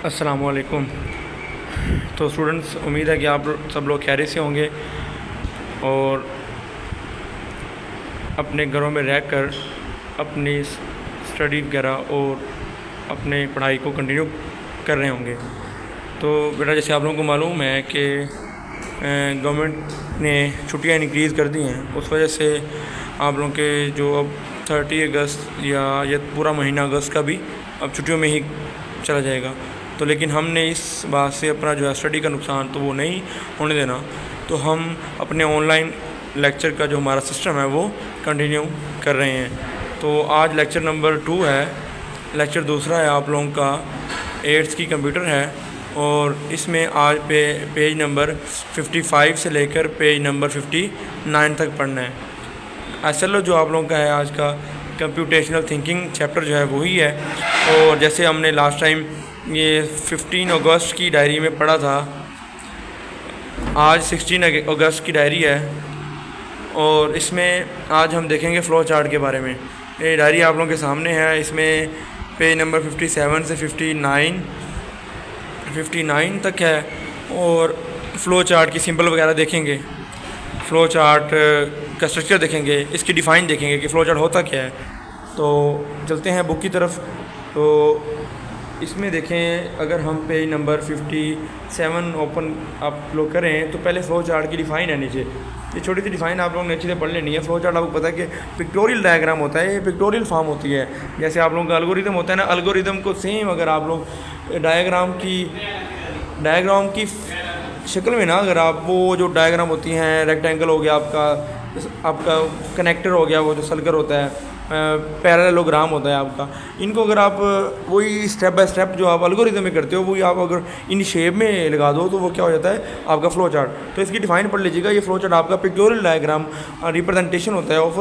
अस्सलामुअलैकुम। तो स्टूडेंट्स, उम्मीद है कि आप सब लोग खैरियत से होंगे और अपने घरों में रहकर अपनी स्टडी वगैरह और अपने पढ़ाई को कंटिन्यू कर रहे होंगे। तो बेटा, जैसे आप लोगों को मालूम है कि गवर्नमेंट ने छुट्टियां इंक्रीज़ कर दी हैं, उस वजह से आप लोगों के जो अब 30 अगस्त या ये पूरा महीना अगस्त का भी अब छुट्टियों में ही चला जाएगा। तो लेकिन हमने इस बात से अपना जो है स्टडी का नुकसान तो वो नहीं होने देना, तो हम अपने ऑनलाइन लेक्चर का जो हमारा सिस्टम है वो कंटिन्यू कर रहे हैं। तो आज लेक्चर नंबर 2 है, लेक्चर दूसरा है आप लोगों का 8th की कंप्यूटर है, और इसमें आज पेज नंबर 55 से लेकर पेज नंबर 59 तक पढ़ना है। SLO जो आप लोगों का है आज का कंप्यूटेशनल थिंकिंग चैप्टर जो है वही है। और जैसे हमने लास्ट टाइम ये 15 अगस्त की डायरी में पढ़ा था, आज 16 अगस्त की डायरी है और इसमें आज हम देखेंगे फ़्लो चार्ट के बारे में। ये डायरी आप लोगों के सामने है, इसमें पेज नंबर 57 से 59 तक है और फ़्लो चार्ट की सिंबल वगैरह देखेंगे, फ़्लो चार्ट का स्ट्रक्चर देखेंगे, इसकी डिफ़ाइन देखेंगे कि फ़्लो चार्ट होता क्या है। तो चलते हैं बुक की तरफ। तो इसमें देखें, अगर हम पेज नंबर 57 ओपन आप लोग करें तो पहले फ़्लो चार्ट की डिफ़ाइन है नीचे। ये छोटी सी डिफ़ाइन आप लोगों ने अच्छे से पढ़ लेनी है। फ़्लो चार्ट आपको पता है कि पिक्टोरियल डायग्राम होता है, ये पिक्टोरियल फॉर्म होती है। जैसे आप लोगों का एल्गोरिदम होता है ना, एल्गोरिदम को सेम अगर आप लोग डायग्राम की शक्ल में ना, अगर आप वो जो डायग्राम होती हैं, रेक्टेंगल हो गया आपका कनेक्टर हो गया, वो जो सर्कल होता है, पैरेललोग्राम होता है आपका, इनको अगर आप वही स्टेप बाय स्टेप जो आप एल्गोरिदम में करते हो वही आप अगर इन शेप में लगा दो तो वो क्या हो जाता है आपका फ़्लो चार्ट। तो इसकी डिफ़ाइन पढ़ लीजिएगा। ये फ़्लो चार्ट आपका पिक्टोरियल डायग्राम रिप्रेजेंटेशन होता है ऑफ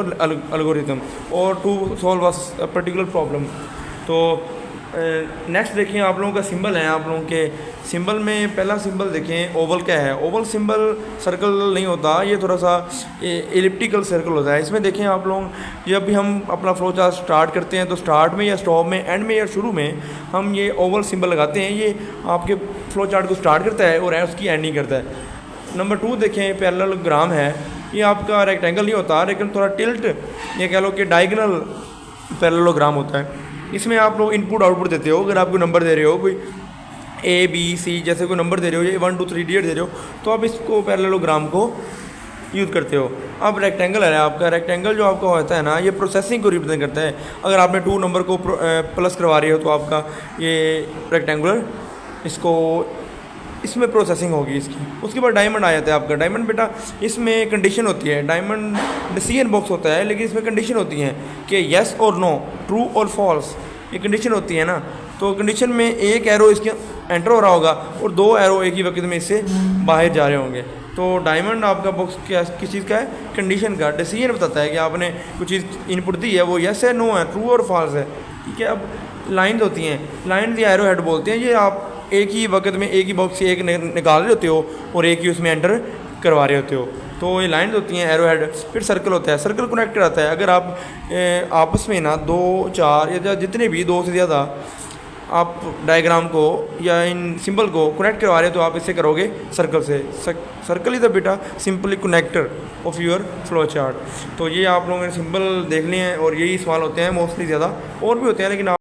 एल्गोरिदम और to solve a particular problem. तो नेक्स्ट देखिए, आप लोगों का सिंबल है। आप लोगों के सिंबल में पहला सिंबल देखें, ओवल क्या है। ओवल सिंबल सर्कल नहीं होता, ये थोड़ा सा एलिप्टिकल सर्कल होता है। इसमें देखें आप लोग, जब भी हम अपना फ्लो चार्ट स्टार्ट करते हैं तो स्टार्ट में या स्टॉप में, एंड में या शुरू में हम ये ओवल सिंबल लगाते हैं। ये आपके फ्लो चार्ट को स्टार्ट करता है और उसकी एंडिंग करता है। नंबर 2 देखें, पैरेललोग्राम है। ये आपका रेक्टेंगल नहीं होता लेकिन थोड़ा टिल्ट, ये कह लो कि डायगोनल पैरेललोग्राम होता है। इसमें आप लोग इनपुट आउटपुट देते हो। अगर आपको नंबर दे रहे हो, कोई ABC जैसे कोई नंबर दे रहे हो, ये 1 2 3 डिजिट दे रहे हो, तो आप इसको पैरेललोग्राम को यूज़ करते हो। अब रेक्टेंगल है आपका, रेक्टेंगल जो आपका होता है ना, ये प्रोसेसिंग को रिप्रेजेंट करता है। अगर आपने 2 नंबर को प्लस करवा रहे हो तो आपका ये रेक्टेंगुलर इसमें प्रोसेसिंग होगी इसकी। उसके बाद डायमंड आ जाता है आपका। डायमंड बेटा, इसमें कंडीशन होती है। डायमंड डिसीजन बॉक्स होता है लेकिन इसमें कंडीशन होती हैं कि येस और नो, ट्रू और फॉल्स, ये कंडीशन होती है ना। तो कंडीशन में एक एरो इसके एंटर हो रहा होगा और 2 एरो एक ही वक्त में इससे बाहर जा रहे होंगे। तो डायमंड आपका बॉक्स किस चीज़ का है? कंडीशन का। डिसीजन बताता है कि आपने कुछ चीज़ इनपुट दी है, वो येस है, नो है, ट्रू और फॉल्स है। ठीक है। अब लाइन्स होती हैं, लाइन या एरो हेड बोलते हैं। ये आप एक ही वक्त में एक ही बॉक्स से एक निकाल रहे होते हो और एक ही उसमें एंटर करवा रहे होते हो। तो ये लाइन्स होती हैं, एरो हेड। फिर सर्कल होता है, सर्कल कनेक्टर आता है। अगर आप आपस में ना 2 4 या जितने भी 2 से ज़्यादा आप डायग्राम को या इन सिंबल को कनेक्ट करवा रहे हो तो आप इससे करोगे सर्कल से। सर्कल इज़ द बेटा simply connector of your flow chart. तो ये आप लोगों ने सिंबल देख लिए हैं और यही सवाल होते हैं मोस्टली, ज़्यादा और भी होते हैं लेकिन